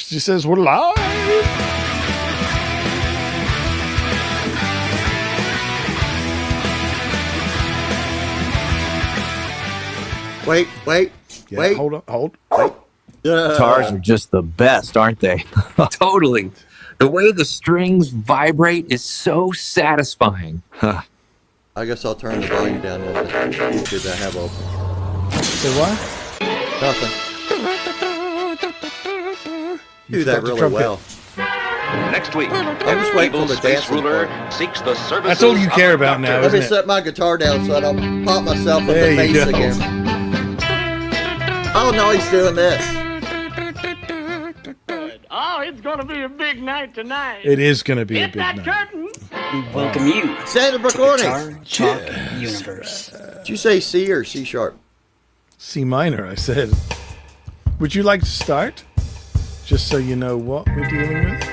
She says we're live. Wait. Hold. Wait. Guitars are just the best, aren't they? Totally. The way the strings vibrate is so satisfying. I guess I'll turn the volume down on the speakers I have open. Say what? Nothing. Do that really well. Next week, I'm just waiting for the space dancing ruler part. seeks the services. That's all you care of about now, Let me isn't it? set my guitar down so I don't pop myself in There the you face go. again. Oh no, he's doing this. Oh, it's gonna be a big night tonight. It is going to be a Hit big that night. curtain. Welcome you Standard to recording. Guitar Chalk Universe. Did you say C or C sharp? C minor, I said. Would you like to start? Just so you know what we're dealing with.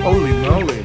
Holy moly.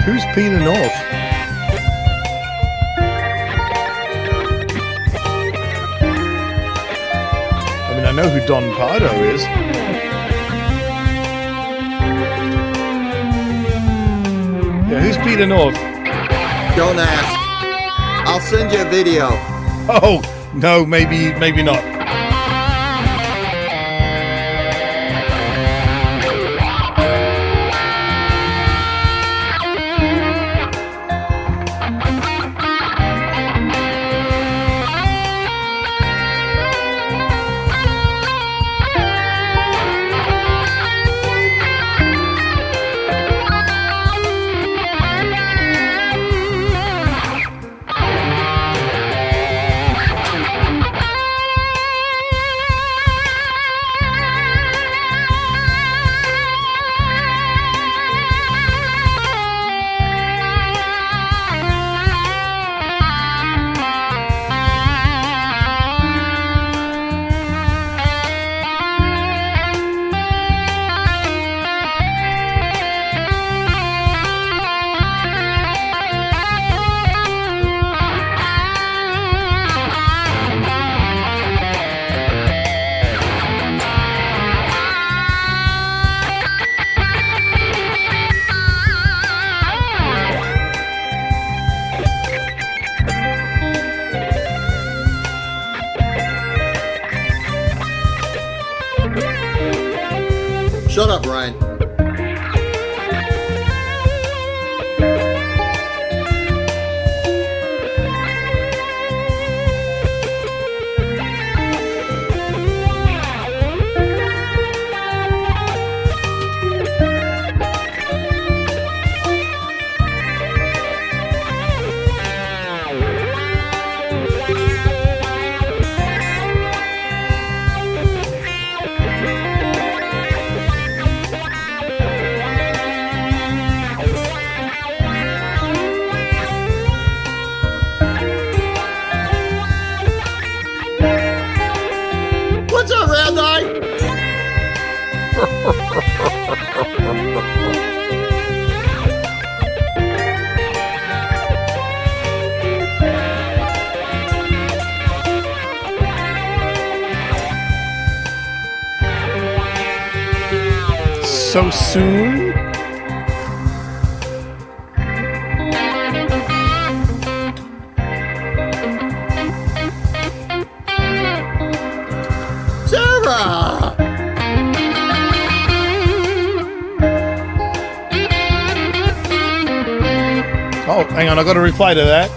Who's Peter North? I mean, I know who Don Pardo is. Yeah, who's Peter North? Don't ask. I'll send you a video. Oh, no, maybe not. Shut up, Ryan. so soon? Sarah! Oh, hang on, I got to reply to that.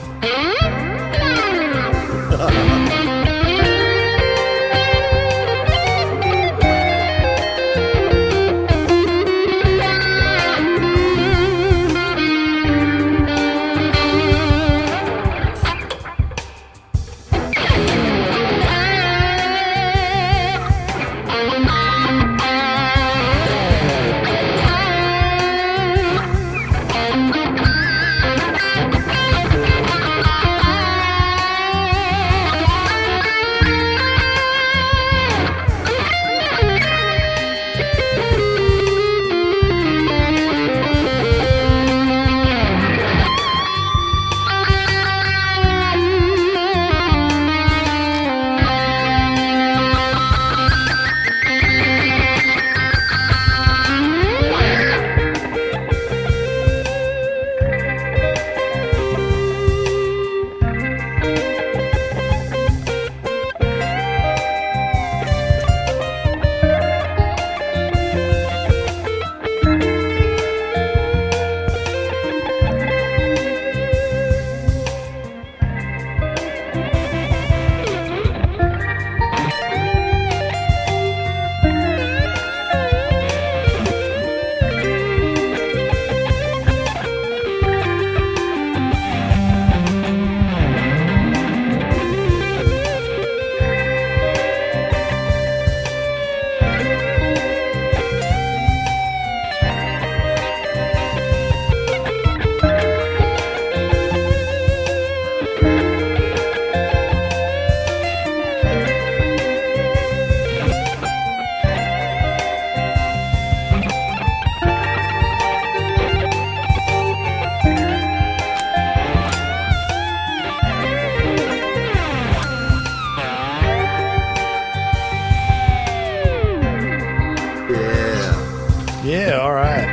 Yeah, all right.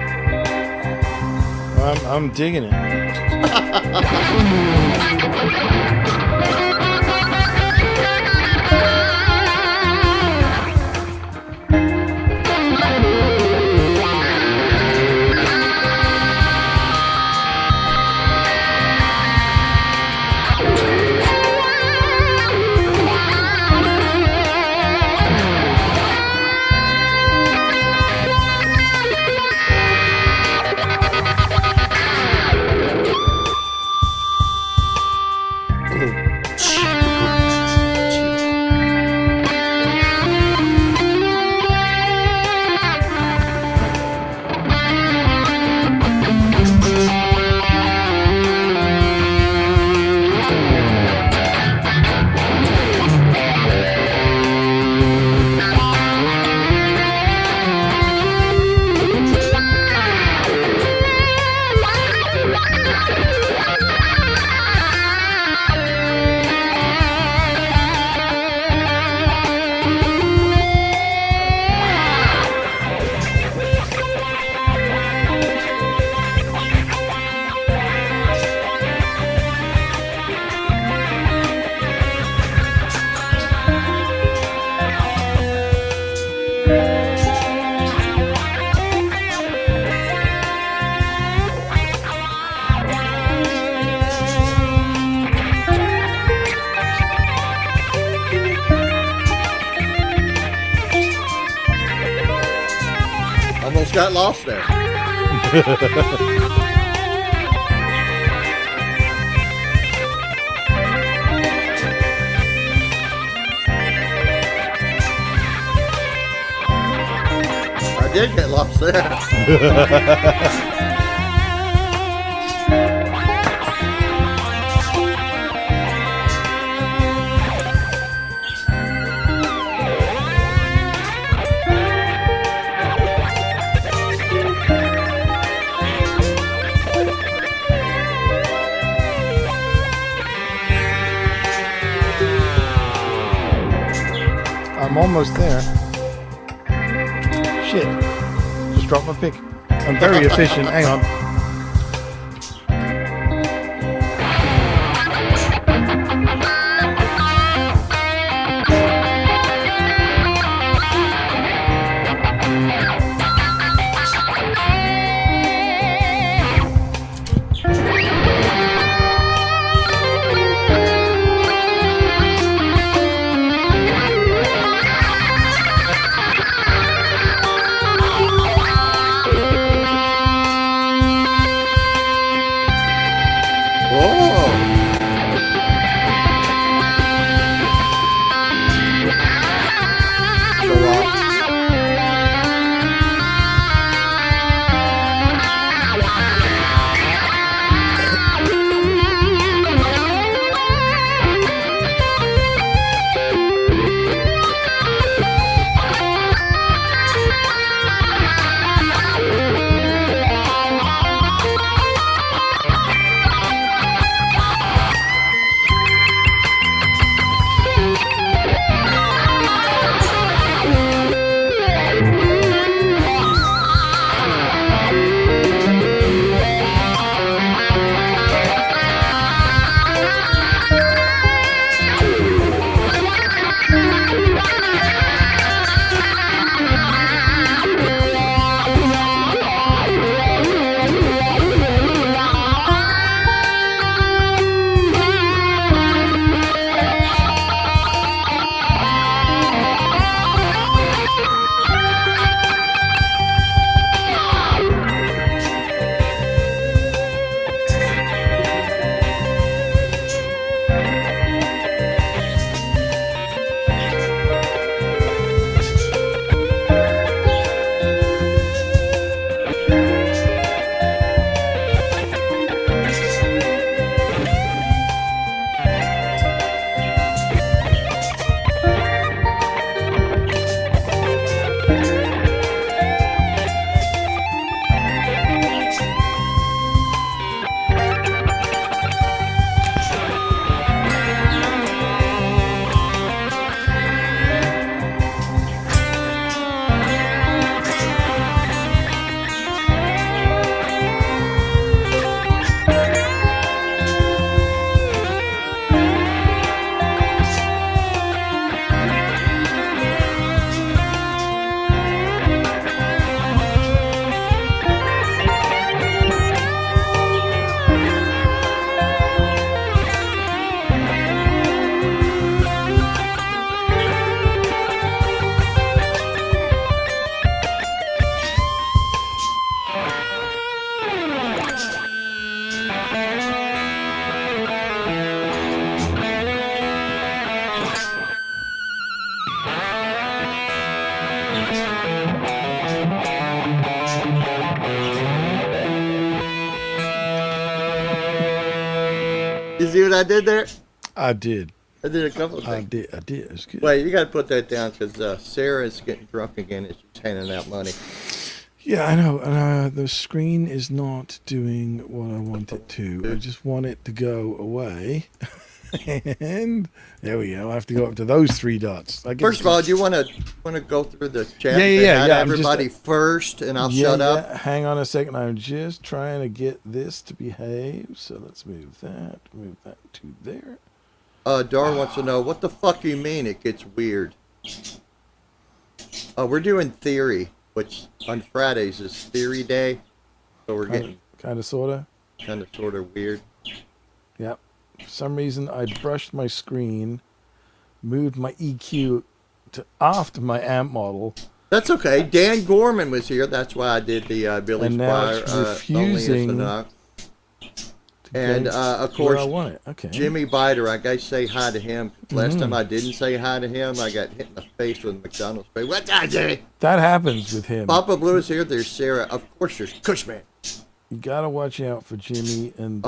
I'm digging it. Almost got lost there. I did get lost there. I'm almost there. Shit. Just just dropped my pick. I'm very efficient. Hang on. You see what I did there? I did. I did a couple of things. I did. It was good. Wait, you got to put that down because Sarah's getting drunk again and she's handing out money. Yeah, I know. The screen is not doing what I want it to. I just want it to go away. And there we go. I have to go up to those three dots. First of all, do you want to go through the chat? Yeah. Everybody first, and I'll shut up. Hang on a second. I'm just trying to get this to behave. So let's move that to there. Dar wants to know, what the fuck do you mean it gets weird? We're doing theory, which on Fridays is theory day. So we're getting kind of sort of weird. Yep. For some reason, I brushed my screen, moved my EQ to after my amp model. That's okay. Dan Gorman was here. That's why I did the Billy And now Squire. it's refusing And of course, I want it. Okay. Jimmy Biter, I gotta say hi to him. Last time I didn't say hi to him, I got hit in the face with a McDonald's spray. What's that, Jimmy? That happens with him. Papa Blue is here. There's Sarah. Of course, there's Cushman. You gotta watch out for Jimmy and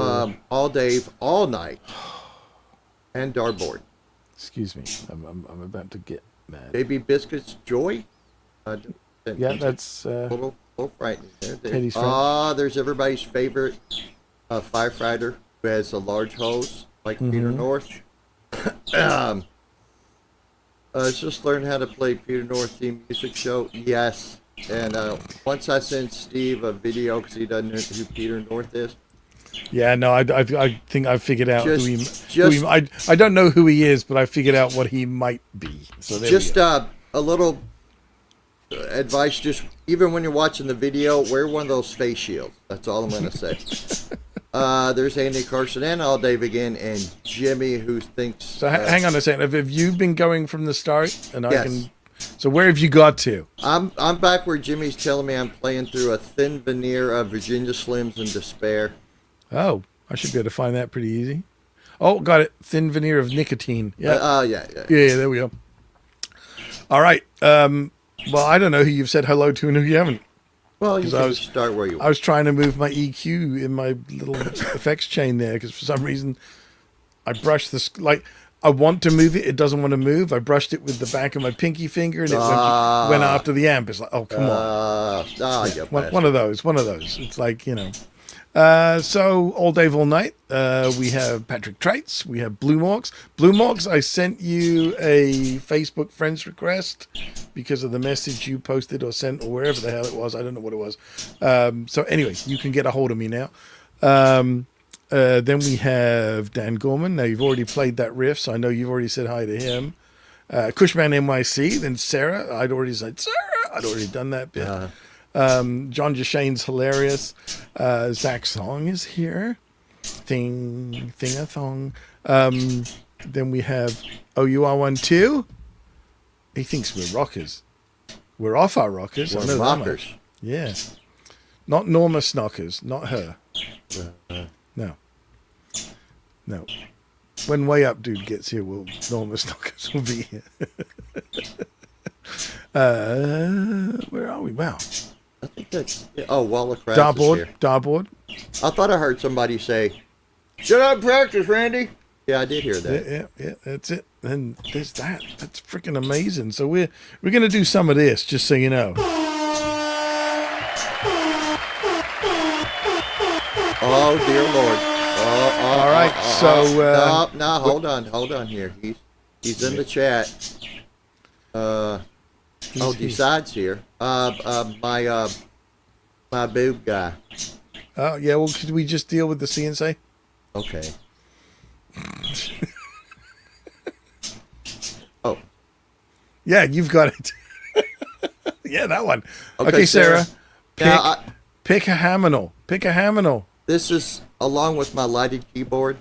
all Dave, all night, and Darboard. Excuse me, I'm about to get mad. Baby Biscuits, Joy. Yeah, that's a little frightening there. Teddy's friend. There's everybody's favorite firefighter who has a large hose like Peter North. Just learn how to play Peter North theme music show. Yes, And once I send Steve a video because he doesn't know who Peter North is. Yeah, no, I think I figured out Just- I don't know who he is, but I figured out what he might be. So there Just we go. a little advice, just even when you're watching the video, wear one of those face shields. That's all I'm going to say. There's Andy Carson and all Dave again, and Jimmy, who thinks... So hang on a second. Have you been going from the start? And I Yes. can... So where have you got to? I'm back where Jimmy's telling me I'm playing through a thin veneer of Virginia Slims and Despair. Oh, I should be able to find that pretty easy. Oh, got it. Thin veneer of nicotine. Yeah. Yeah. Yeah, there we go. All right. Well, I don't know who you've said hello to and who you haven't. Well, you 'Cause can start where you I want. was trying to move my EQ in my little effects chain there because for some reason I brushed this, like, I want to move it. It doesn't want to move. I brushed it with the back of my pinky finger and it went after the amp. It's like, oh, come on. Yeah, One of those. It's like, so all Dave, all night. We have Patrick Traits. We have Blue Morks. Blue Morks, I sent you a Facebook friends request because of the message you posted or sent or wherever the hell it was. I don't know what it was. So anyway, you can get a hold of me now. Then we have Dan Gorman. Now you've already played that riff, so I know you've already said hi to him. Cushman NYC. Then Sarah. I'd already said Sarah. I'd already done that bit. John Jashane's hilarious. Zach Song is here. Thing-a-thong. Then we have OUR12. He thinks we're rockers. We're off our rockers. I know We're that rockers. much. Yeah. Not Norma Snockers. Not her. No. When Way Up Dude gets here, Norma Snockers will be here. Where are we? Wow. I think that's... Oh, Wall of Crafts is here. Darboard. I thought I heard somebody say, "Shut up, practice, Randy." Yeah, I did hear that. Yeah, that's it. And there's that. That's freaking amazing. So we're gonna do some of this, just so you know. Oh, dear Lord. All right, so no, hold on here. He's in the chat. Decides here. My boob guy. Oh yeah. Well, could we just deal with the CNC? Okay. Oh. Yeah, you've got it. Yeah, that one. Okay, Okay, Sarah. Now, Pick a Haminal. Pick a Haminal. this is along with my lighted keyboard.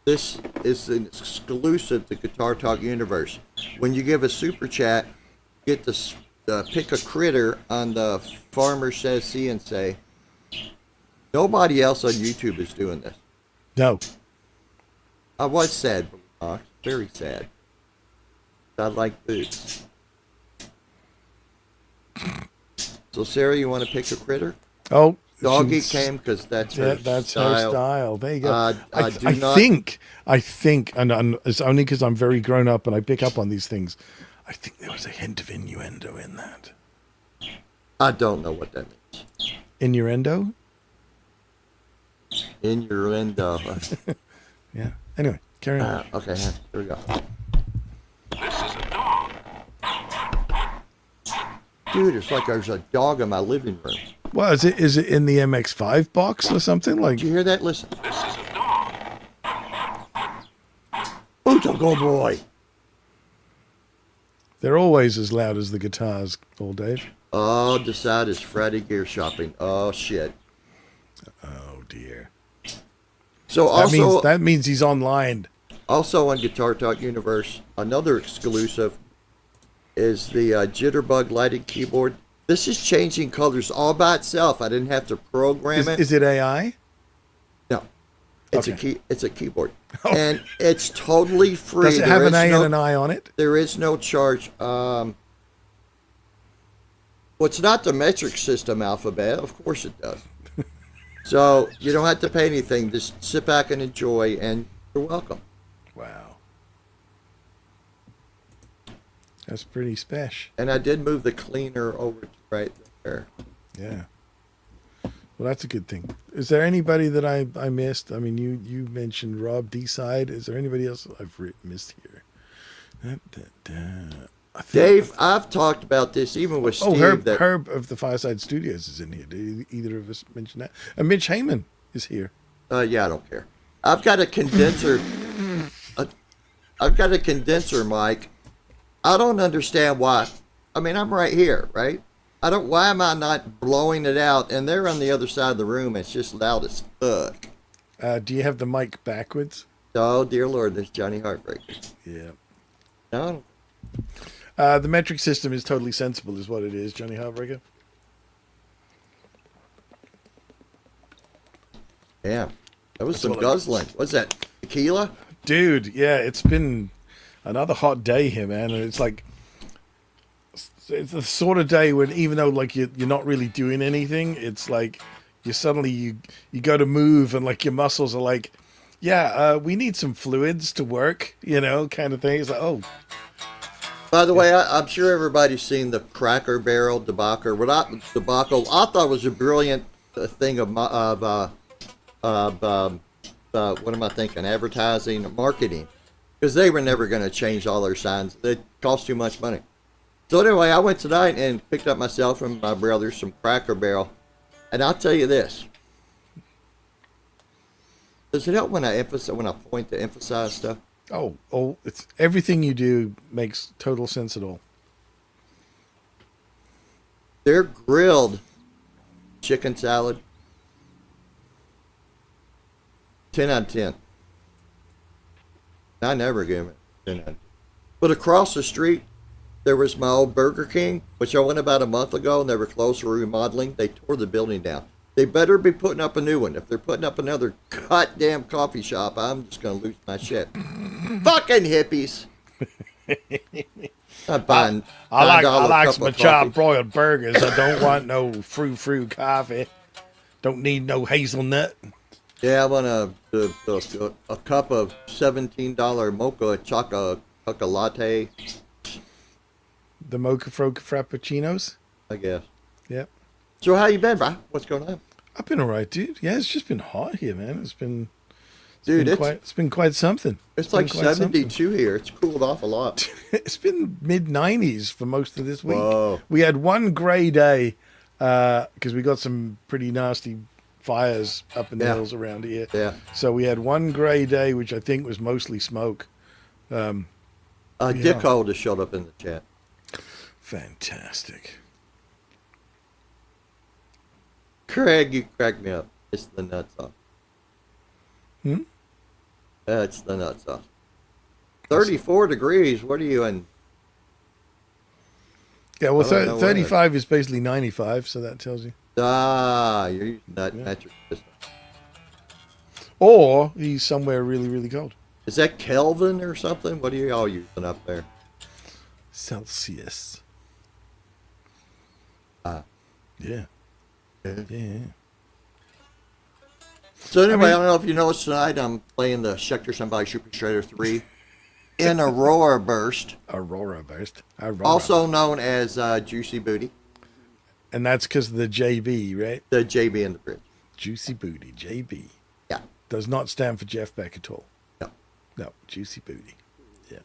This is an exclusive to Guitar Talk Universe. When you give a super chat, you get to pick a critter on the Farmer Says See and Say. Nobody else on YouTube is doing this. No. I was sad, very sad. I like boots. So Sarah, you want to pick a critter? Oh, Doggy she's- came because that's her that's style. her style. There you go. I think, and it's only because I'm very grown up and I pick up on these things. I think there was a hint of innuendo in that. I don't know what that means. Innuendo? Innuendo. Yeah. Anyway, carry on. Okay, here we go. Dude, it's like there's a dog in my living room. Well, is it in the MX5 box or something? Like, Did you hear that? Listen. Who's a good boy? they're always as loud as the guitars, all Dave. Oh, decide is Friday gear shopping. Oh shit. Oh dear. So That means he's online. Also on Guitar Talk Universe, another exclusive is the Jitterbug lighted keyboard. This is changing colors all by itself. I didn't have to program it. Is it AI? No, it's Okay. It's a keyboard, Oh. and it's totally free. Does it have There an is A no- and an I on it? There is no charge. Well, it's not the metric system alphabet. Of course it does. So you don't have to pay anything. Just sit back and enjoy, and you're welcome. Wow. That's pretty special. And I did move the cleaner over to right there. Yeah. Well, that's a good thing. Is there anybody that I missed? I mean, you mentioned Rob D-Side. Is there anybody else I've missed here? Dave, I've talked about this even with Steve. Herb of the Fireside Studios is in here. Did either of us mention that? And Mitch Heyman is here. Yeah, I don't care. I've got a condenser. I've got a condenser mic. I don't understand why. I mean, I'm right here, right? Why am I not blowing it out? And they're on the other side of the room. It's just loud as fuck. Do you have the mic backwards? Oh, dear Lord, this Johnny Heartbreaker. Yeah. No. The metric system is totally sensible, is what it is, Johnny Heartbreaker. Yeah. That was some guzzling. What's that? Tequila? Dude, yeah, it's been another hot day here, man. And it's like, it's the sort of day when even though like you're not really doing anything, it's like you go to move and like your muscles are like, yeah, we need some fluids to work, kind of thing. It's like, oh. By the way, I'm sure everybody's seen the Cracker Barrel debacle. What I thought was a brilliant thing of what am I thinking? Advertising, marketing, because they were never going to change all their signs. It cost too much money. So anyway, I went tonight and picked up myself and my brother some Cracker Barrel, and I'll tell you this. Does it help when I point to emphasize stuff? Oh, it's everything you do makes total sense at all. Their grilled chicken salad, 10 out of 10. I never gave it 10 out of 10. But across the street, there was my old Burger King, which I went about a month ago, and they were closed for remodeling. They tore the building down. They better be putting up a new one. If they're putting up another goddamn coffee shop, I'm just going to lose my shit. Fucking hippies. I like my chopped broiled burgers. I don't want no frou-frou coffee. Don't need no hazelnut. Yeah, I want a cup of $17 mocha chocolate latte. The mocha frappuccinos? I guess. Yep. So how you been, bro? What's going on? I've been all right, dude. Yeah, it's just been hot here, man. It's been quite something. It's like 72 here. It's cooled off a lot. It's been mid-90s for most of this week. Whoa. We had one gray day because we got some pretty nasty fires up in the hills around here. Yeah. So we had one gray day, which I think was mostly smoke. Dick Hole just showed up in the chat. Fantastic. Craig, you crack me up. It's the nut sauce. It's the nut sauce. 34 degrees. What are you in? Yeah, well, 35 is basically 95, so that tells you. You're using that metric system. Or he's somewhere really, really cold. Is that Kelvin or something? What are you all using up there? Celsius. Yeah. Yeah. So anyway, I don't know if you noticed tonight, I'm playing the Schecter Somebody Super Shredder 3 in Aurora Burst. Aurora. Also known as Juicy Booty. And that's because of the JB, right? The JB in the bridge. Juicy Booty, JB. Yeah. Does not stand for Jeff Beck at all. No, Juicy Booty. Yeah.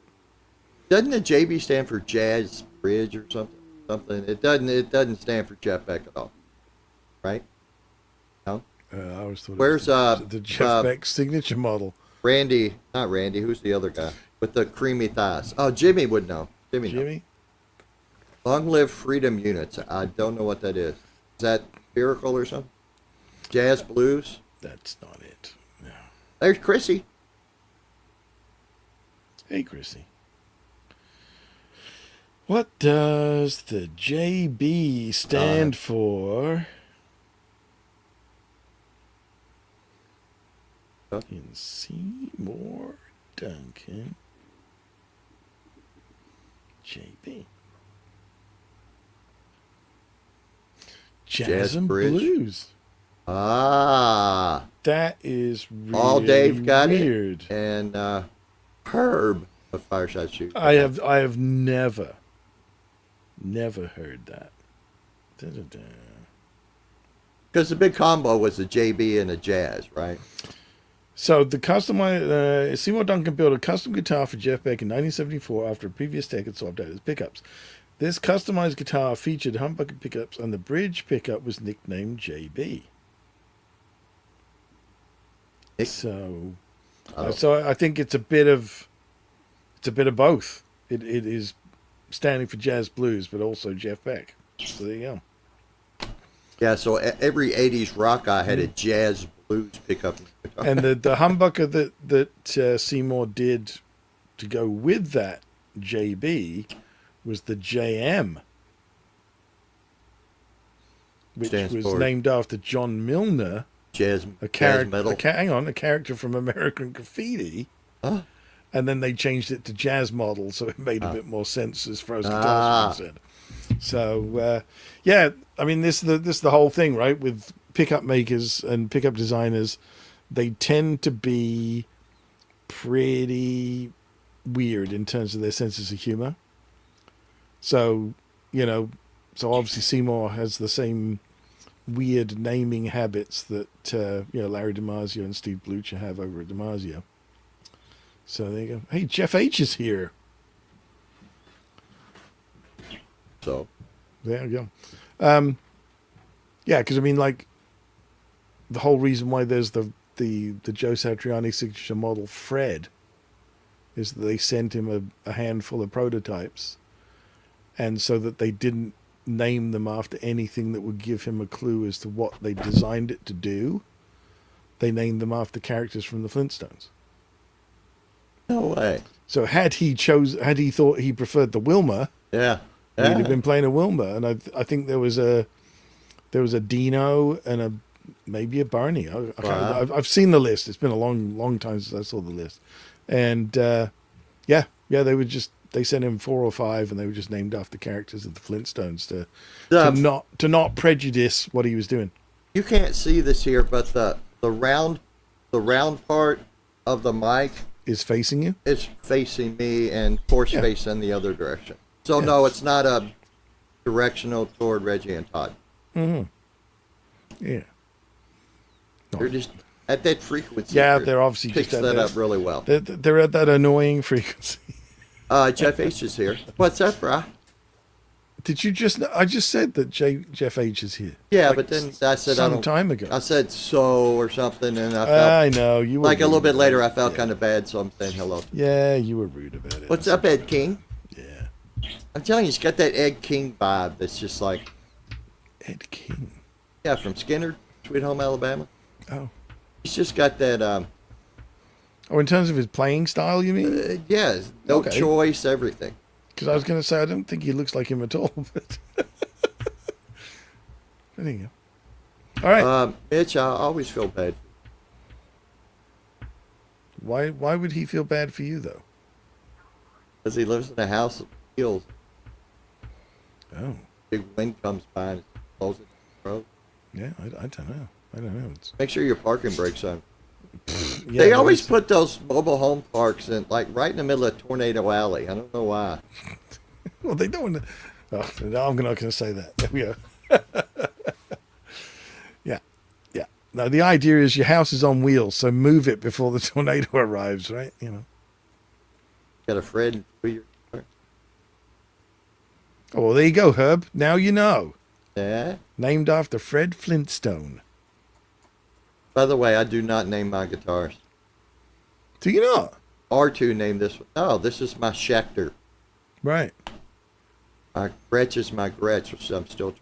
Doesn't the JB stand for Jazz Bridge or something? It doesn't stand for Jeff Beck at all. Right? No? I always thought where's it was the Jeff Beck signature model. Randy, not Randy, who's the other guy? With the creamy thighs. Oh, Jimmy would know. Jimmy knows. Long Live Freedom Units. I don't know what that is. Is that Miracle or something? Jazz Blues? That's not it. No. There's Chrissy. Hey, Chrissy. What does the JB stand for? In Seymour Duncan. JB. Jazz and Bridge. Blues. Ah. That is really all Dave got weird. It. And Herb of Fireside Shoot. I have never heard that. Because the big combo was a JB and a Jazz, right? So the customized Seymour Duncan built a custom guitar for Jeff Beck in 1974 after a previous tech had swapped out his pickups. This customized guitar featured humbucker pickups, and the bridge pickup was nicknamed JB. So I think it's a bit of both. It is standing for jazz blues, but also Jeff Beck. So there you go. Yeah, so every 80s rock guy had a jazz blues pickup. And the humbucker that Seymour did to go with that JB was the JM, which was named after John Milner, jazz metal. A character from American Graffiti. Huh? And then they changed it to jazz model, so it made a bit more sense as far as guitars were concerned. So yeah, I mean this is the whole thing, right? With pickup makers and pickup designers, they tend to be pretty weird in terms of their senses of humor. So obviously Seymour has the same weird naming habits that Larry DiMarzio and Steve Blucher have over at DiMarzio. So there you go. Hey, Jeff H is here. So there you go. Yeah, because I mean, like, the whole reason why there's the Joe Satriani signature model Fred is that they sent him a handful of prototypes, and so that they didn't name them after anything that would give him a clue as to what they designed it to do, they named them after characters from the Flintstones. No way. So had he thought he preferred the Wilma, he'd have been playing a Wilma, and I think there was a Dino and maybe a Barney. I've seen the list. It's been a long time since I saw the list, and they sent him 4 or 5, and they were just named after characters of the Flintstones to not prejudice what he was doing. You can't see this here, but the round part of the mic is facing you. It's facing me, and force facing the other direction. So no, it's not a directional toward Reggie and Todd. Mm-hmm. Yeah. They're just at that frequency. Yeah, they're obviously picks just that up really well. They're at that annoying frequency. Jeff H is here. What's up, brah? Did you just? I just said that Jeff H is here. Yeah, but then I said some time ago. I said so or something, and I felt. I know you were like a little bit later. I felt kind of bad, so I'm saying hello. Yeah, you were rude about it. What's up, Ed King? Yeah, I'm telling you, he's got that Ed King vibe. That's just like Ed King. Yeah, from Skinner, Sweet Home Alabama. Oh, he's just got that. In terms of his playing style, you mean? Yeah, no choice, everything. Because I was going to say, I don't think he looks like him at all. But there you go. All right. Mitch, I always feel bad. Why would he feel bad for you, though? Because he lives in a house of hills. Oh. Big wind comes by and blows it the road. Yeah, I don't know. Make sure your parking brake's on. Yeah, they always put those mobile home parks in, like, right in the middle of Tornado Alley. I don't know why. Well, they don't. Oh, no, I'm not going to say that. There we go. Yeah. No, the idea is your house is on wheels, so move it before the tornado arrives, right? Got a Fred for your car? Oh, well, there you go, Herb. Now you know. Yeah. Named after Fred Flintstone. By the way, I do not name my guitars. Do you not? R2 named this one. Oh, this is my Schecter. Right. My Gretsch is my Gretsch, which I'm still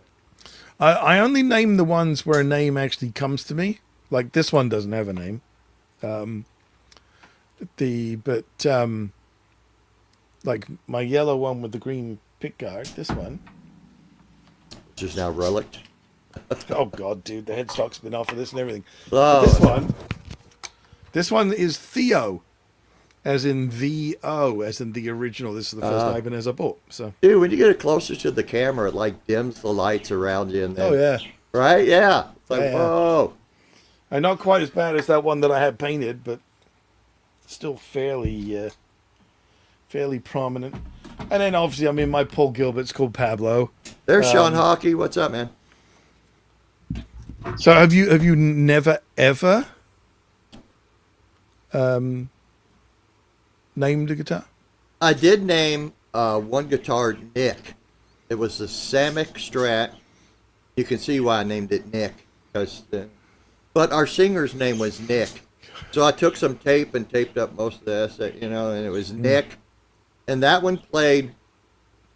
trying. I only name the ones where a name actually comes to me. Like this one doesn't have a name. Like my yellow one with the green pickguard, this one. Which is now Relict. Oh God, dude, the headstock's been off of this and everything. Oh. This one is Theo, as in the as in the original. This is the first Ibanez I bought. So, dude, when you get it closer to the camera, it like dims the lights around you. And then, oh yeah, right, yeah. It's like whoa. And not quite as bad as that one that I had painted, but still fairly prominent. And then obviously, I mean, my Paul Gilbert's called Pablo. There's Sean Hockey. What's up, man? So have you never ever Name the guitar. I did name one guitar Nick. It was the Samick Strat. You can see why I named it Nick, but our singer's name was Nick. So I took some tape and taped up most of this, and it was Nick. And that one played.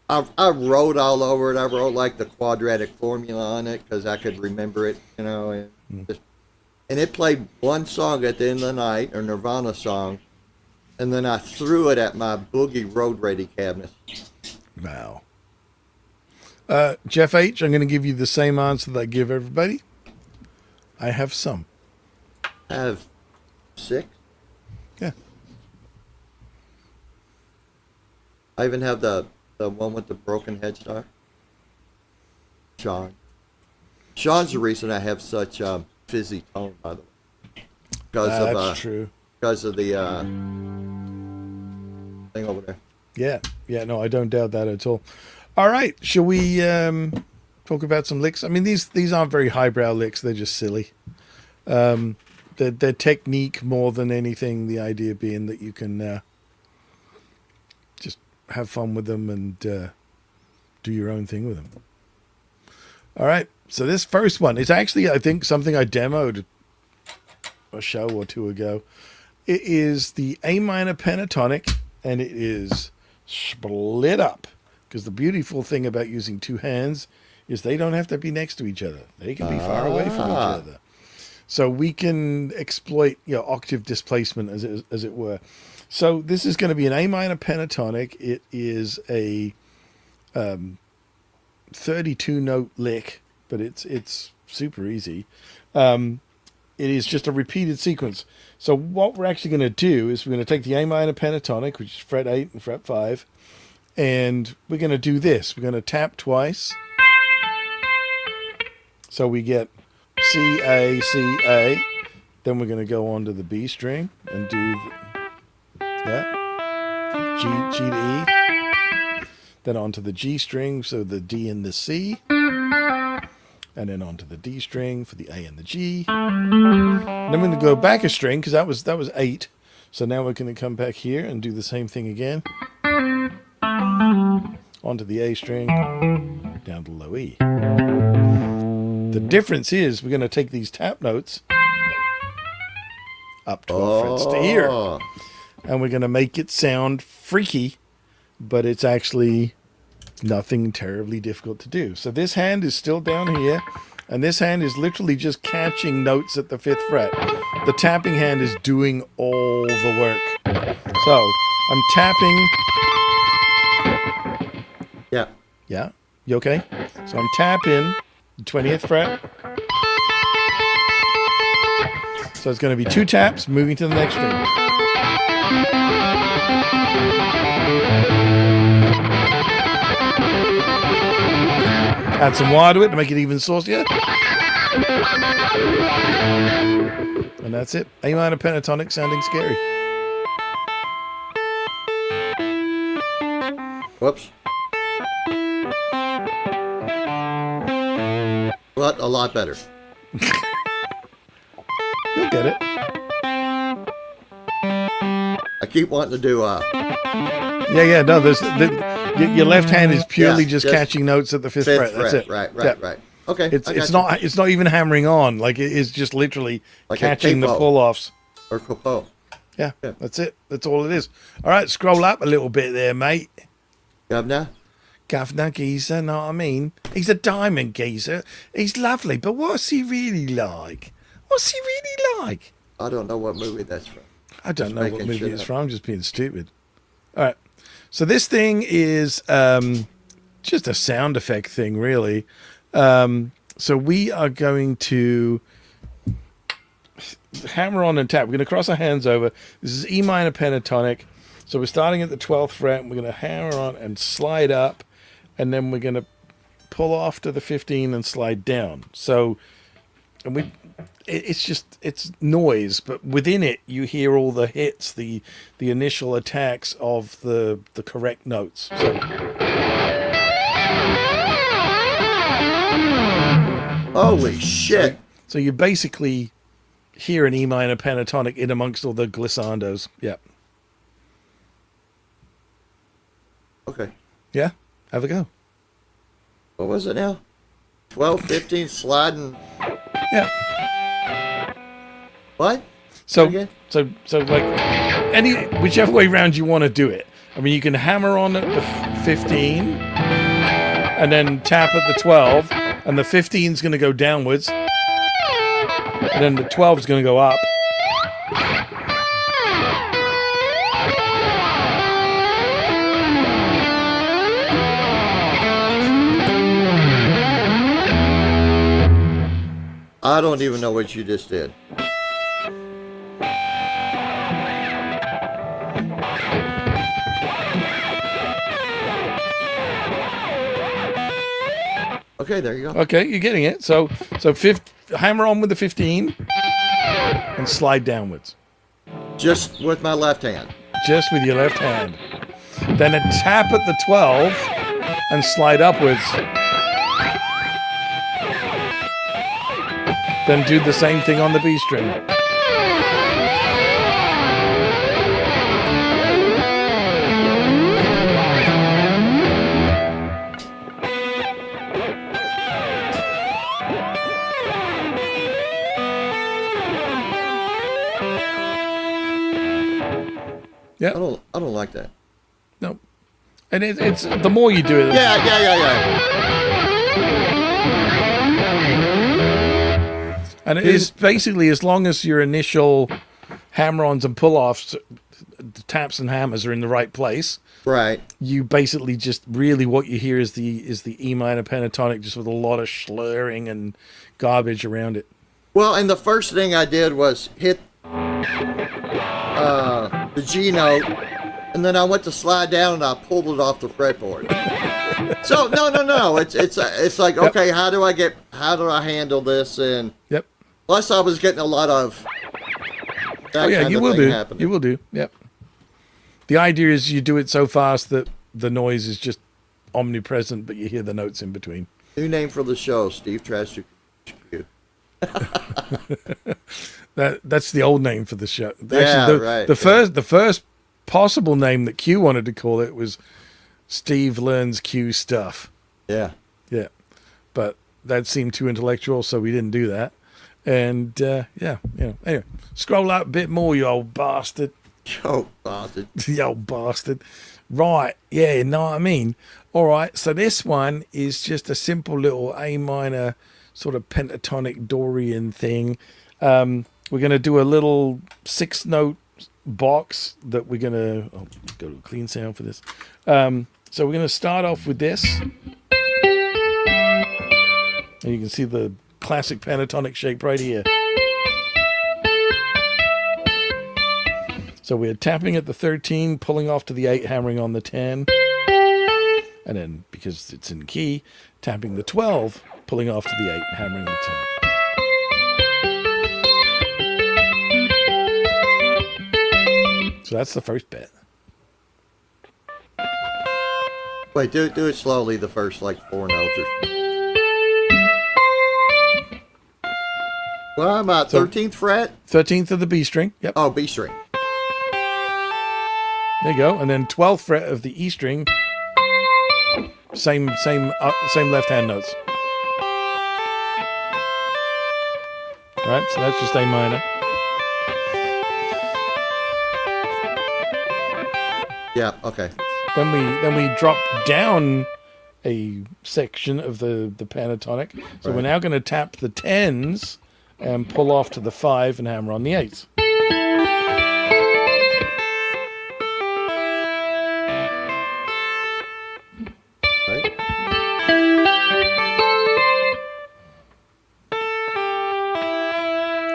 I wrote all over it. I wrote like the quadratic formula on it because I could remember it, and it played one song at the end of the night, or Nirvana song, and then I threw it at my Boogie Road Ready cabinet. Wow. Jeff H., I'm going to give you the same answer that I give everybody. I have some. I have 6. Yeah. I even have the one with the broken headstock. Sean's the reason I have such fizzy tone, by the way. That's true. Because of the thing over there. Yeah, no, I don't doubt that at all. All right, shall we talk about some licks? I mean, these aren't very highbrow licks. They're just silly. They're technique more than anything, the idea being that you can just have fun with them and do your own thing with them. All right, so this first one is actually, I think, something I demoed a show or two ago. It is the A minor pentatonic, and it is split up, because the beautiful thing about using two hands is they don't have to be next to each other. They can be far away from each other. So we can exploit octave displacement, as it were. So this is going to be an A minor pentatonic. It is a 32-note lick, but it's super easy. It is just a repeated sequence. So what we're actually going to do is we're going to take the A minor pentatonic, which is fret 8 and fret 5, and we're going to do this. We're going to tap twice. So we get C, A, C, A. Then we're going to go on to the B string and do G to E. Then on to the G string, so the D and the C. And then on to the D string for the A and the G. And then we're going to go back a string, because that was 8. So now we're going to come back here and do the same thing again. Onto the A string, down to low E. The difference is we're going to take these tap notes up 12 frets to here. And we're going to make it sound freaky, but it's actually nothing terribly difficult to do. So this hand is still down here, and this hand is literally just catching notes at the 5th fret. The tapping hand is doing all the work. So I'm tapping. Yeah. Yeah? You okay? So I'm tapping the 20th fret. So it's going to be 2 taps, moving to the next string. Add some wire to it to make it even saucier. And that's it. A minor pentatonic sounding scary. Whoops. But a lot better. You'll get it. I keep wanting to do Yeah, no, your left hand is purely just catching notes at the 5th fret. That's it. Right. Okay. It's not even hammering on. Like, it is just literally like catching the pull-offs. Or capo. Yeah, that's it. That's all it is. All right, scroll up a little bit there, mate. Governor geezer, know what I mean? He's a diamond geezer. He's lovely, but what's he really like? I don't know what movie that's from. I don't know what movie it's from. I'm just being stupid. All right. So this thing is just a sound effect thing, really. So we are going to hammer on and tap. We're going to cross our hands over. This is E minor pentatonic. So we're starting at the 12th fret, and we're going to hammer on and slide up, and then we're going to pull off to the 15 and slide down. So, and it's noise, but within it you hear all the hits, the initial attacks of the correct notes. So, holy shit! So you basically hear an E minor pentatonic in amongst all the glissandos. Yeah. Okay. Yeah. Have a go. What was it now? 12, 15, sliding. Yeah. What? So Again? so like whichever way round you want to do it. I mean, you can hammer on at the 15 and then tap at the 12, and the 15 is going to go downwards, and then the 12 is going to go up. I don't even know what you just did. Okay, there you go. Okay, you're getting it. So hammer on with the 15 and slide downwards. Just with my left hand. Just with your left hand. Then a tap at the 12 and slide upwards. Then do the same thing on the B string. Yeah. I don't like that. No. And it's the more you do it. Yeah. And it is basically, as long as your initial hammer-ons and pull-offs, the taps and hammers are in the right place, Right. you basically just really what you hear is the E minor pentatonic, just with a lot of slurring and garbage around it. Well, and the first thing I did was hit the G note, and then I went to slide down and I pulled it off the fretboard. So no. It's like, okay, how do I handle this? And Yep. plus I was getting a lot of that kind you of will thing do. happening. You will do. Yep. The idea is you do it so fast that the noise is just omnipresent, but you hear the notes in between. New name for the show, Steve Trash. That's the old name for the show. Right. The first possible name that Q wanted to call it was Steve Learns Q Stuff. Yeah. Yeah, but that seemed too intellectual, so we didn't do that. And anyway, scroll up a bit more, you old bastard. Oh, bastard. You old bastard. Right, yeah, you know what I mean? All right, so this one is just a simple little A minor sort of pentatonic Dorian thing. We're going to do a little 6-note box that we're going to go to a clean sound for this. So we're going to start off with this. And you can see the classic pentatonic shape right here. So we're tapping at the 13, pulling off to the 8, hammering on the 10. And then, because it's in key, tapping the 12, pulling off to the 8, hammering the 10. So that's the first bit. Wait, do it slowly, the first, 4 notes. Well, I'm at 13th fret. 13th of the B string. Yep. Oh, B string. There you go. And then 12th fret of the E string. Same left hand notes. All right, so that's just A minor. Yeah, okay. Then we drop down a section of the pentatonic. So Right. we're now going to tap the 10s and pull off to the 5 and hammer on the 8s.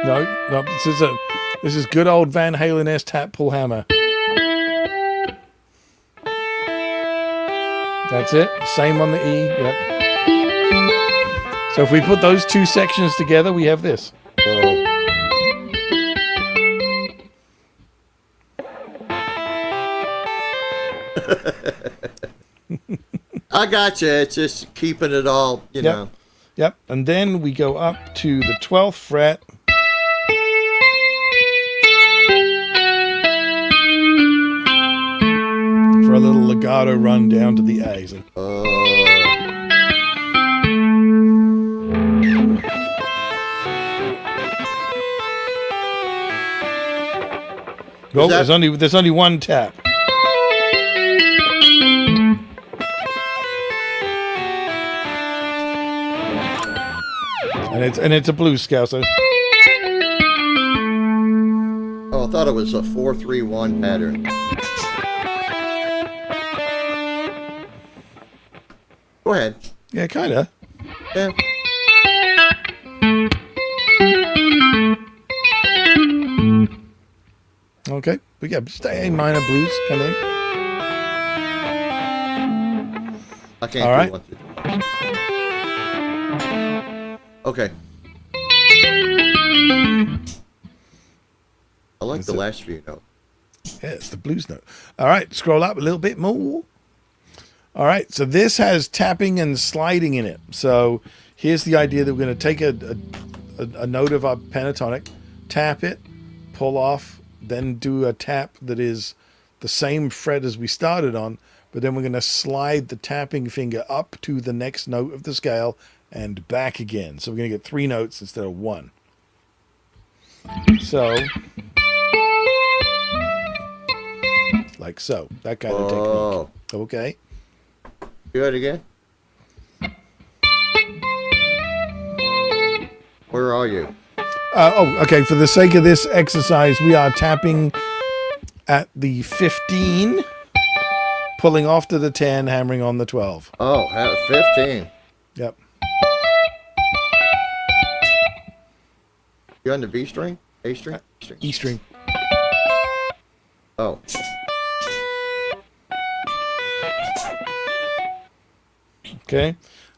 Right. No, this is good old Van Halen-esque tap pull hammer. That's it. Same on the E. Yep. So if we put those two sections together, we have this. Whoa. I got you. It's just keeping it all, you know. Yep. And then we go up to the 12th fret. a little legato run down to the A. So, oh, there's only one tap. And it's a blues scale, so. Oh, I thought it was a 4-3-1 pattern. Go ahead. Yeah, kinda. Yeah. Okay, but yeah, just A minor blues kind of thing. I can't All do right. 1 through 3. Okay. I like the last few notes. Yeah, it's the blues note. All right, scroll up a little bit more. All right, so this has tapping and sliding in it. So here's the idea that we're going to take a note of our pentatonic, tap it, pull off, then do a tap that is the same fret as we started on, but then we're going to slide the tapping finger up to the next note of the scale and back again. So we're going to get 3 notes instead of 1. So, like so, that kind of technique. Okay. Do it again. Where are you? Okay. For the sake of this exercise, we are tapping at the 15, pulling off to the 10, hammering on the 12. Oh, 15. Yep. You on the B string? A string? String. E string. Oh. Okay.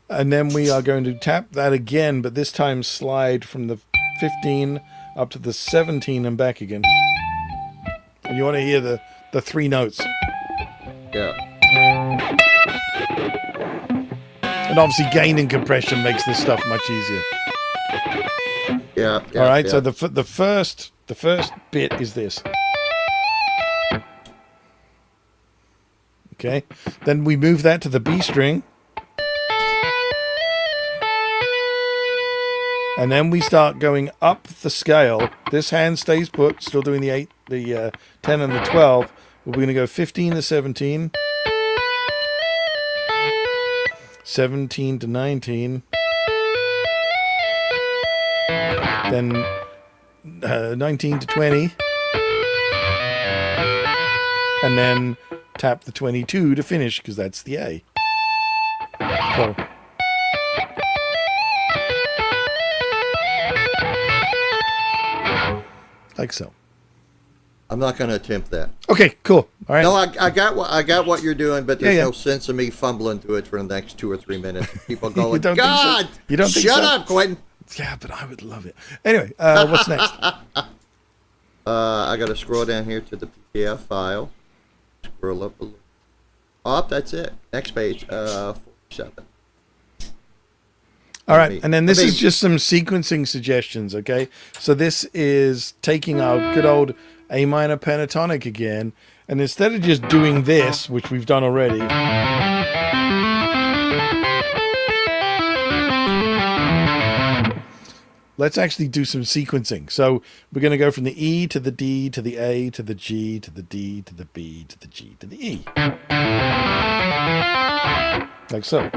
And then we are going to tap that again, but this time slide from the 15 up to the 17 and back again. And you want to hear the 3 notes. Yeah. And obviously gain and compression makes this stuff much easier. Yeah. All right, yeah. so the first bit is this. Okay. Then we move that to the B string. And then we start going up the scale. This hand stays put, still doing the 8, the 10 and the 12. We're going to go 15 to 17. 17 to 19. Then 19 to 20. And then tap the 22 to finish, because that's the A. So, like so. I'm not going to attempt that. Okay, cool. All right. No, I got what you're doing, but there's Yeah. no sense of me fumbling through it for the next 2 or 3 minutes. People going, You don't think so? God, You don't think shut so? up, Quentin. Yeah, but I would love it. Anyway, what's next? I got to scroll down here to the PDF file. Scroll up a little. Oh, that's it. Next page. 47. All right, and then this is just some sequencing suggestions, okay? So this is taking our good old A minor pentatonic again, and instead of just doing this, which we've done already, let's actually do some sequencing. So we're going to go from the E to the D to the A to the G to the D to the B to the G to the E. Like so.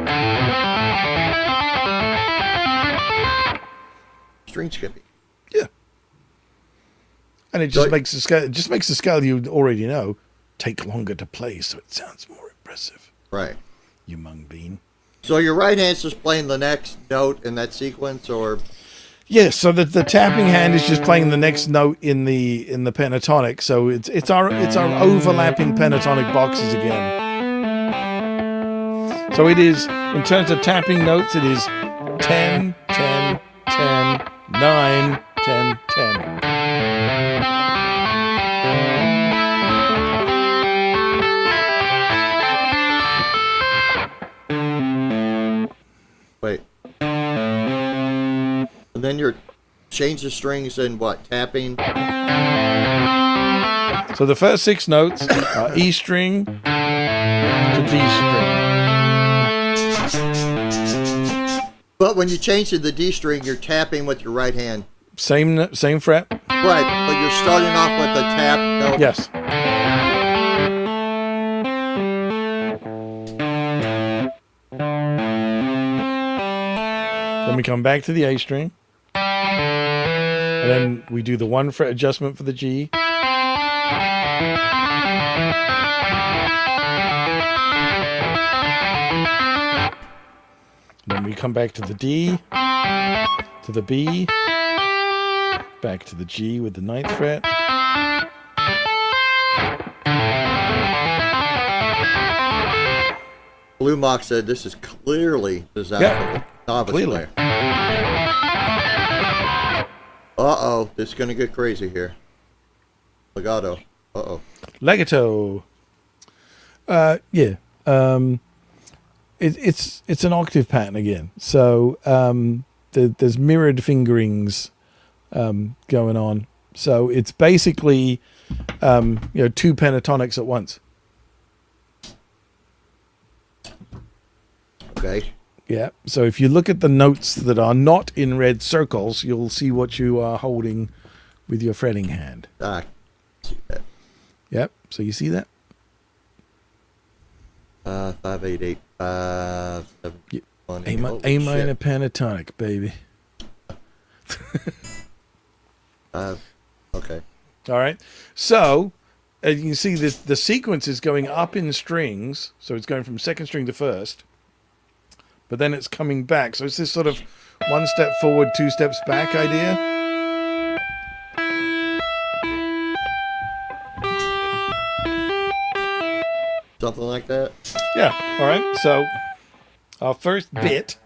String skipping. Yeah. And it just makes the scale, the scale you already know take longer to play, so it sounds more impressive. Right. You mung bean. So your right hand's just playing the next note in that sequence, or Yes, so the tapping hand is just playing the next note in the pentatonic. So it's our overlapping pentatonic boxes again. So it is, in terms of tapping notes, it is 10, 10, 10, 9, 10, 10. wait. And then you're change the strings and what? Tapping? So the first 6 notes are E string, to D string. But when you change to the D string, you're tapping with your right hand. Same fret? Right, but you're starting off with the tap. No. Yes. Then we come back to the A string. And then we do the 1 fret adjustment for the G. Then we come back to the D, to the B, back to the G with the 9th fret. Blue Mock said this is clearly designed for the novice player. Uh-oh, this is going to get crazy here. Legato. Uh-oh. Legato. Yeah. It's an octave pattern again. So there's mirrored fingerings going on. So it's basically 2 pentatonics at once. Okay. Yeah. So if you look at the notes that are not in red circles, you'll see what you are holding with your fretting hand. Ah, see that. Yep. So you see that? 5, 8, 8, 5, 7, 1. A minor pentatonic, baby. Okay. All right. So you can see the sequence is going up in strings. So it's going from second string to first. But then it's coming back. So it's this sort of 1 step forward, 2 steps back idea. Something like that? Yeah. All right. So our first bit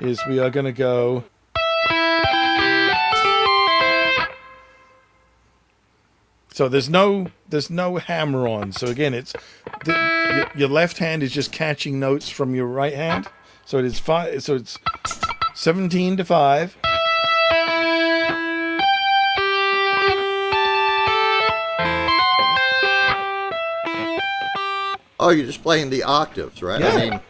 is we are going to go. So there's no hammer on. So again, it's your left hand is just catching notes from your right hand. So it is 5. So it's 17 to 5. Oh, you're just playing the octaves, right? Yeah. I mean,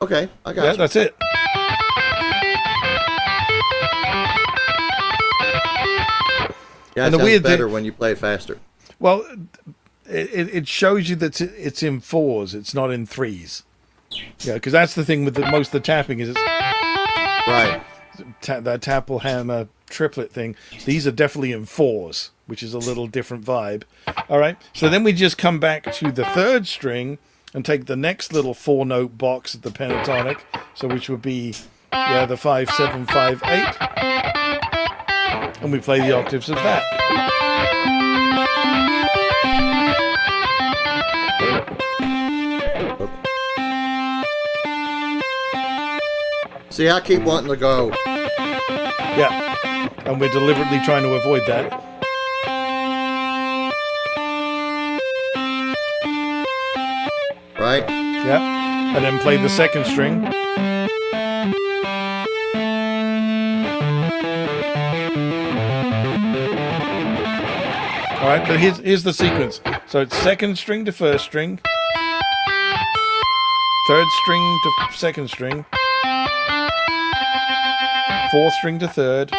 okay, I got Yeah, you. that's it. Yeah, and it the sounds weird better thing- when you play faster. Well, it shows you that it's in 4s. It's not in 3s. Yeah, because that's the thing with most of the tapping is it's Right. that tapple hammer triplet thing. These are definitely in 4s, which is a little different vibe. All right. So then we just come back to the 3rd string and take the next little 4-note box of the pentatonic. So which would be the 5, 7, 5, 8. And we play the octaves of that. See, I keep wanting to go. Yeah. And we're deliberately trying to avoid that. Right? Yeah. And then play the 2nd string. All right, but here's the sequence. So it's 2nd string to 1st string, 3rd string to 2nd string, 4th string to 3rd,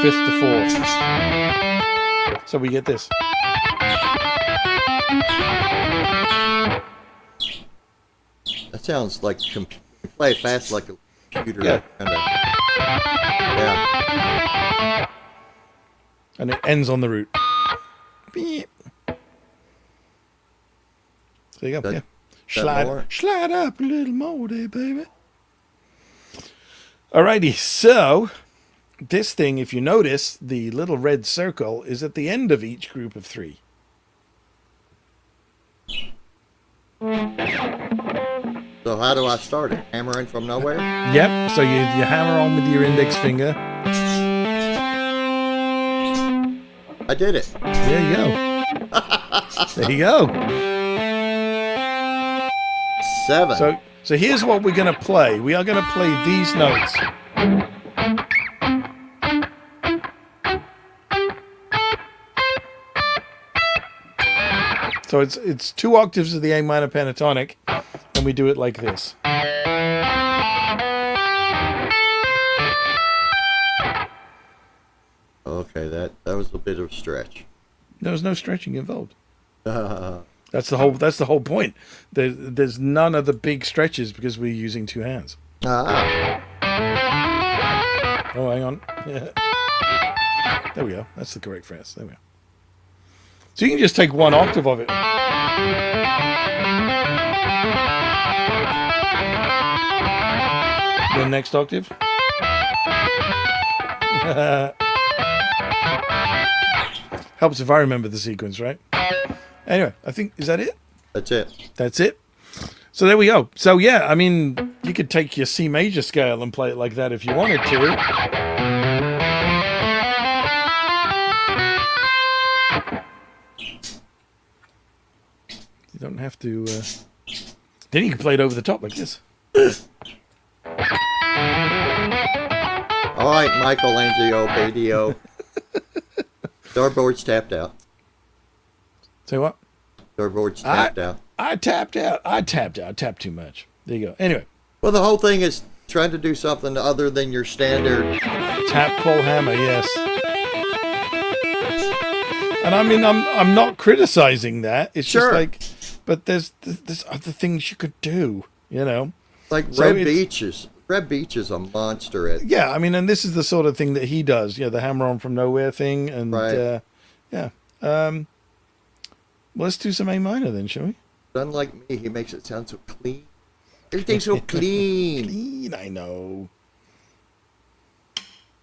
5th to 4th. So we get this. That sounds like you play fast like a computer. Yeah. Kinda. Yeah. And it ends on the root. Beep. There you go. That- Yeah. more? Slide up a little more there, baby. Alrighty, so this thing, if you notice, the little red circle is at the end of each group of 3. So how do I start it? Hammering from nowhere? Yep, so you hammer on with your index finger. I did it. There you go. There you go. 7. So here's what we're going to play. We are going to play these notes. So it's 2 octaves of the A minor pentatonic, and we do it like this. Okay, that was a bit of a stretch. There's no stretching involved. That's the whole point. There's none of the big stretches because we're using 2 hands. Ah. Oh, hang on. Yeah. There we go. That's the correct phrase. There we go. So you can just take 1 octave of it. The next octave. Helps if I remember the sequence, right? Anyway, I think, is that it? That's it. That's it. So there we go. So yeah, I mean, you could take your C major scale and play it like that if you wanted to. You don't have to. Then you can play it over the top like this. All right, Michelangelo, BDO. Starboard's tapped out. Say what? Starboard's tapped out. I tapped out. I tapped too much. There you go. Anyway. Well, the whole thing is trying to do something other than your standard tap, pull, hammer. Yes. And I mean, I'm not criticizing that. It's sure. Just like, but there's other things you could do. You know. Like Red Beach. Red Beach is a monster at. Yeah, I mean, and this is the sort of thing that he does. Yeah, the hammer on from nowhere thing, and right. Yeah. Well, let's do some A minor then, shall we? Unlike me, he makes it sound so clean. Everything's so clean. Clean, I know.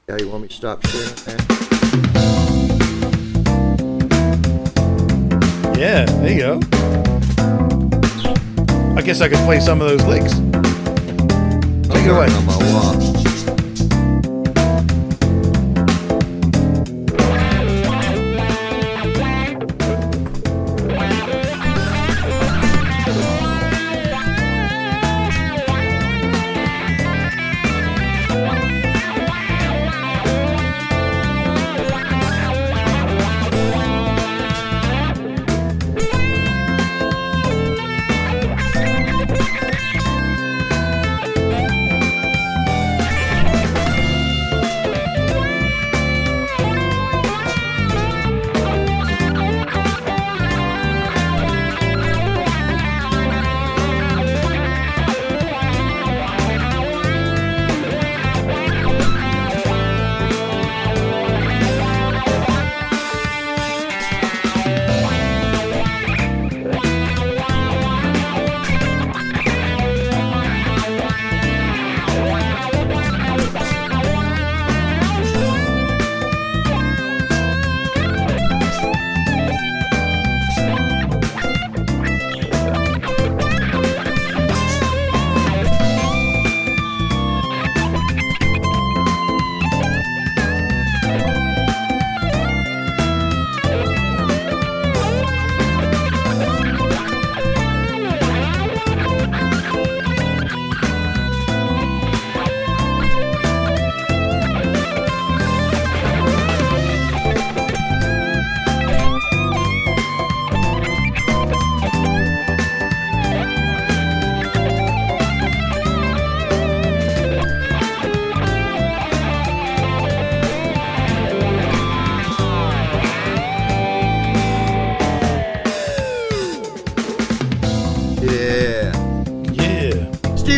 Yeah, you want me to stop sharing that? Yeah, there you go. I guess I could play some of those licks. Take it away. On my walk.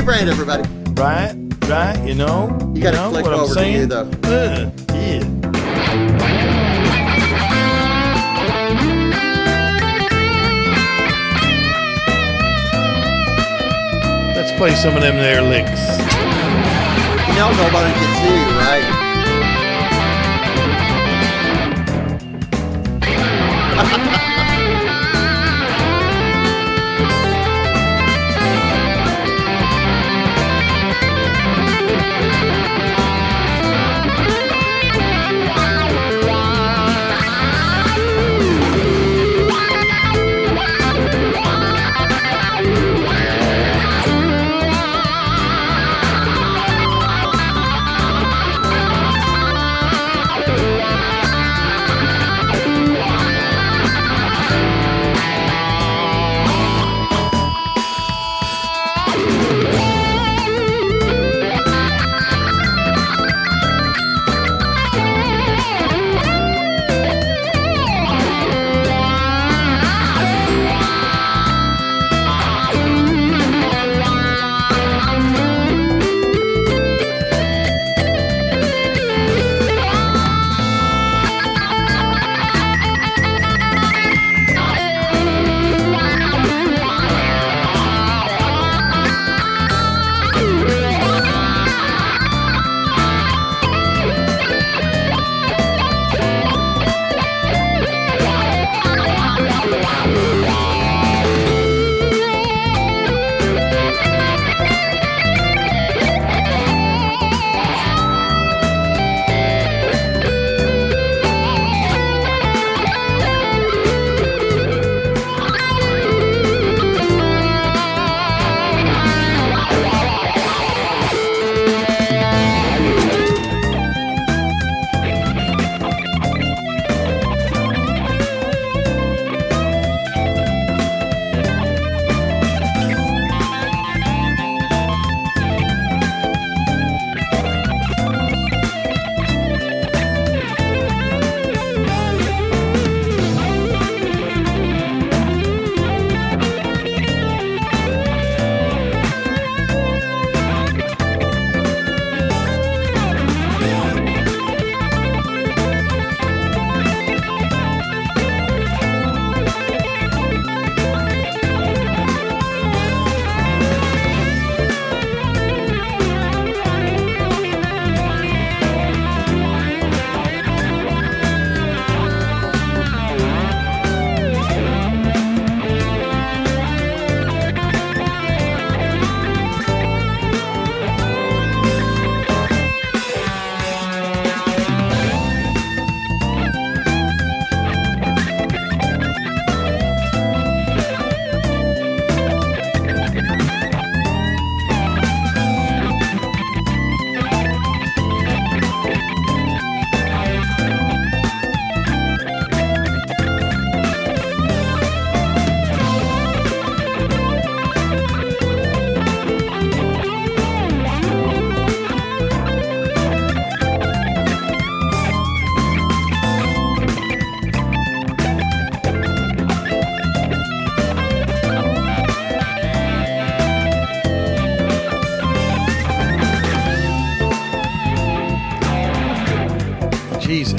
Brand, everybody. Right, you know. You gotta click what over I'm saying? to you, though. Yeah. Let's play some of them there licks. You know nobody can see you, right?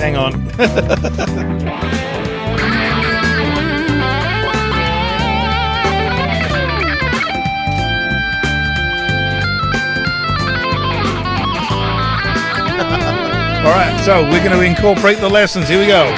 hang on. All right, so we're going to incorporate the lessons. Here we go.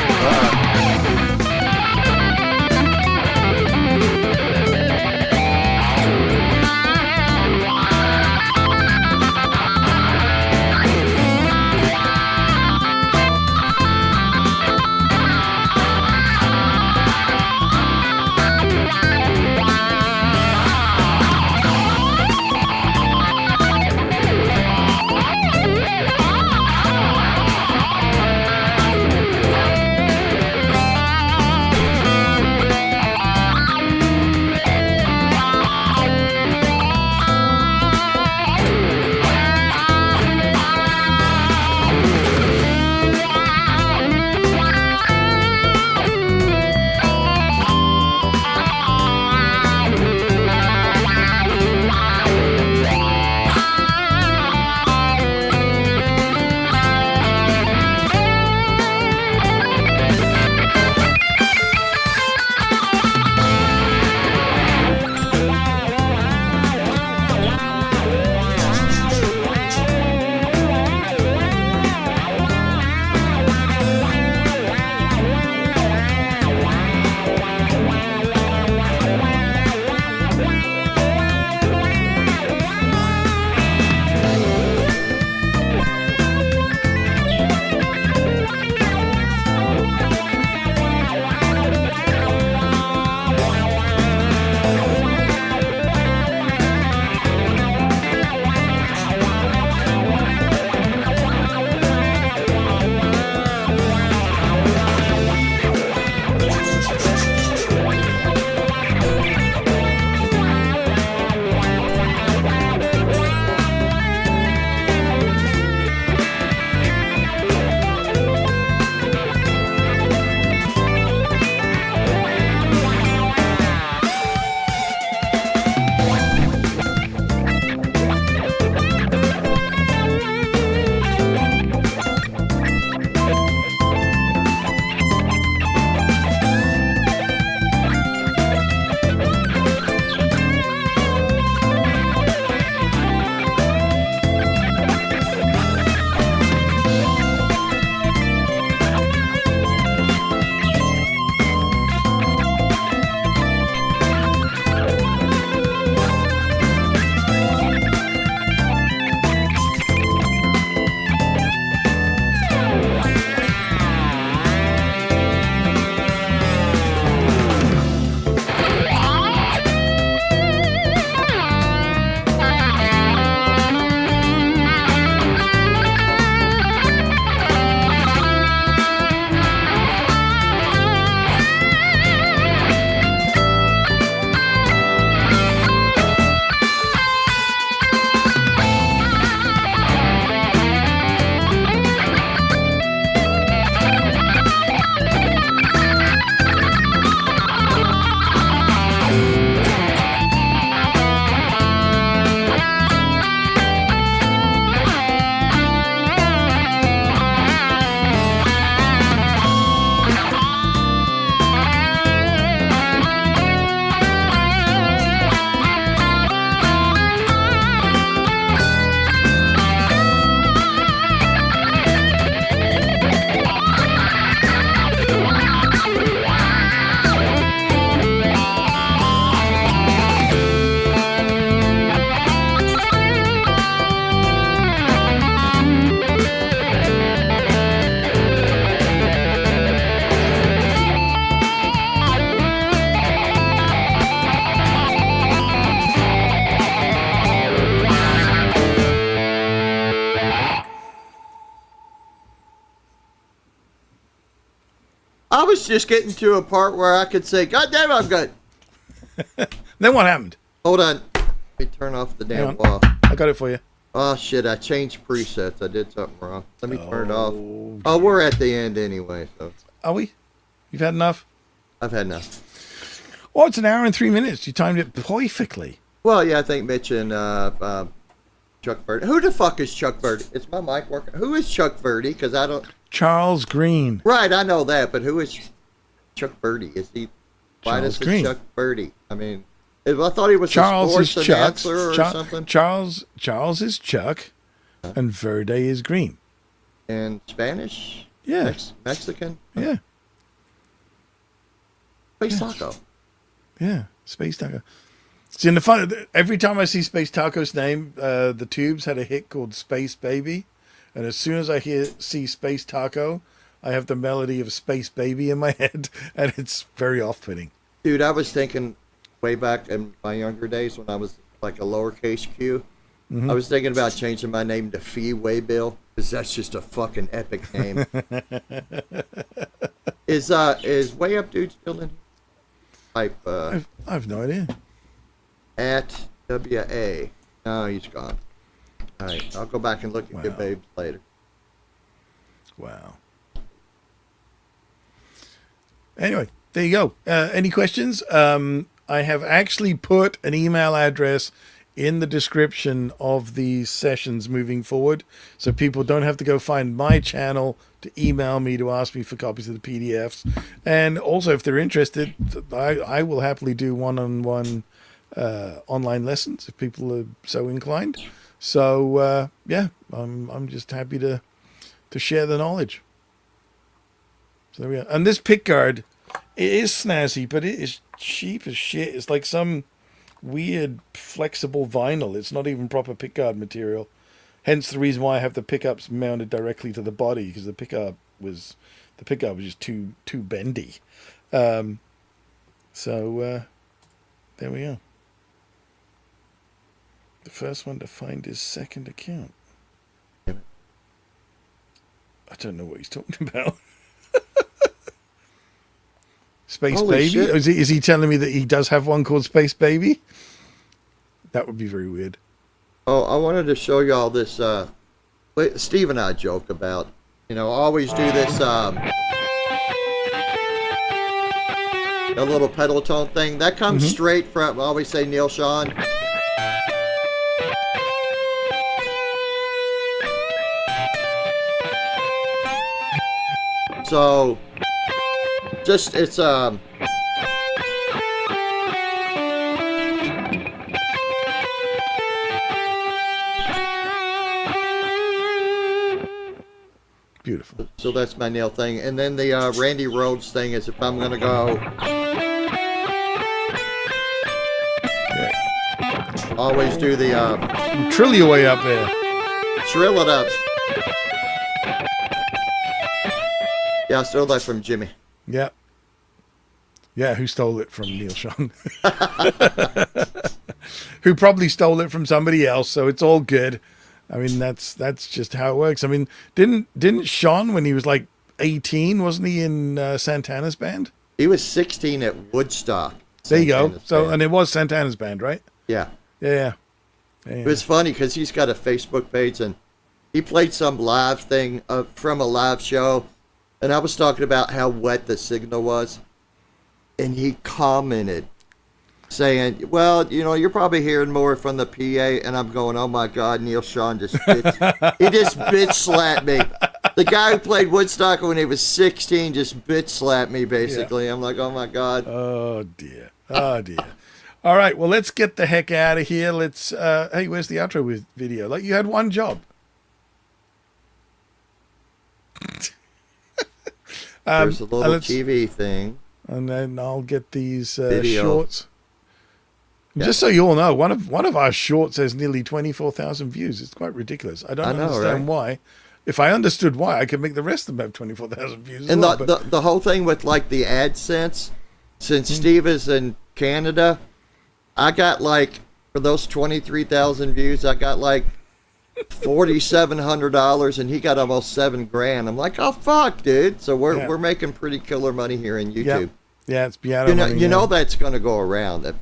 I was just getting to a part where I could say, God damn it, I'm good. Then what happened? Hold on. Let me turn off the damn Hang wall. I got it for you. Oh, shit. I changed presets. I did something wrong. Let me turn it off. Oh, we're at the end anyway. So Are we? You've had enough? I've had enough. Well, it's an hour and 3 minutes. You timed it perfectly. Well, yeah, I think Mitch and Chuck Verdi. Who the fuck is Chuck Verdi? Is my mic working? Who is Chuck Verdi? Because I don't. Charles Green. Right, I know that, but who is Chuck Verdi? Is he? Why Charles does Green. Chuck Verdi? I mean, I thought he was Charles a is sports Chuck. announcer or something. Charles is Chuck, and Verde is Green. In Spanish? Yeah. Mexican? Yeah. Space Taco. Yeah. Space Taco. See, in the fun, every time I see Space Taco's name, the Tubes had a hit called Space Baby, and as soon as I see Space Taco, I have the melody of Space Baby in my head, and it's very off-putting. Dude, I was thinking way back in my younger days when I was like a lowercase Q, I was thinking about changing my name to Fee Waybill, because that's just a fucking epic name. Is Way Up Dude still in? Type I've no idea. at WA. No, he's gone. All right, I'll go back and look at Good Babes later. Wow. Anyway, there you go. Any questions? I have actually put an email address in the description of these sessions moving forward, so people don't have to go find my channel to email me to ask me for copies of the PDFs. And also, if they're interested, I will happily do one-on-one online lessons if people are so inclined. So yeah, I'm just happy to share the knowledge. So there we go. And this pick guard, it is snazzy, but it is cheap as shit. It's like some weird flexible vinyl. It's not even proper pick guard material. Hence the reason why I have the pickups mounted directly to the body, because the pickup was just too bendy. So there we go. The first one to find his second account. I don't know what he's talking about. Space Holy Baby? shit. Is he telling me that he does have one called Space Baby? That would be very weird. Oh, I wanted to show y'all this. Steve and I joke about, always do this. A little pedal tone thing that comes straight from. I always say Neil Sean. So, it's Beautiful. So that's my nail thing. And then the Randy Rhoads thing is if I'm going to go, always do the Trill your way up there. trill it up. Yeah, I stole that from Jimmy. Yeah. Yeah, who stole it from Neil Sean? Who probably stole it from somebody else, so it's all good. I mean, that's just how it works. I mean, didn't Sean, when he was like 18, wasn't he in Santana's band? He was 16 at Woodstock. There you go. Santana's So, band. and it was Santana's band, right? Yeah. Yeah. It was funny because he's got a Facebook page and he played some live thing from a live show. And I was talking about how wet the signal was. And he commented saying, well, you're probably hearing more from the PA. And I'm going, oh my God, Neil Sean just bitch slapped me. The guy who played Woodstock when he was 16 just bitch slapped me, basically. Yeah. I'm like, oh my God. Oh dear. Oh dear. All right, well, let's get the heck out of here. Let's, hey, where's the outro video? Like, you had one job. There's a little TV thing. And then I'll get these Video. shorts. Yeah. Just so you all know, one of our shorts has nearly 24,000 views. It's quite ridiculous. I don't understand why. If I understood why, I could make the rest of them have 24,000 views. And well, the whole thing with like the AdSense, since Steve is in Canada, I got like, for those 23,000 views, I got like $4,700 and he got almost $7,000. I'm like, oh fuck, dude. So we're making pretty killer money here in YouTube. Yeah, it's piano. You know that's gonna go around.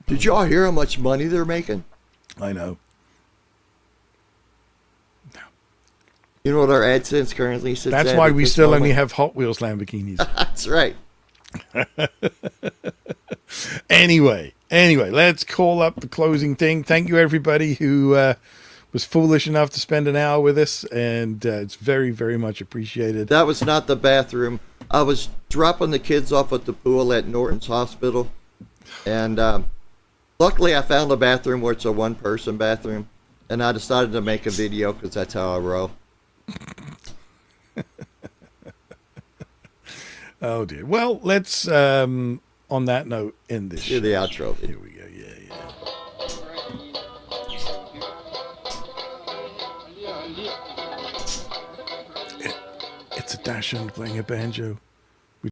Did y'all hear how much money they're making? I know. You know what our AdSense currently sits at? That's why we still only have Hot Wheels Lamborghinis. That's right. Anyway, let's call up the closing thing. Thank you, everybody who was foolish enough to spend an hour with us, and it's very, very much appreciated. That was not the bathroom. I was dropping the kids off at the pool at Norton's Hospital, and luckily I found a bathroom where it's a one-person bathroom, and I decided to make a video because that's how I roll. Oh dear. Well, let's on that note end this. Do the outro. Here we go. Yeah. It's a Dachshund playing a banjo.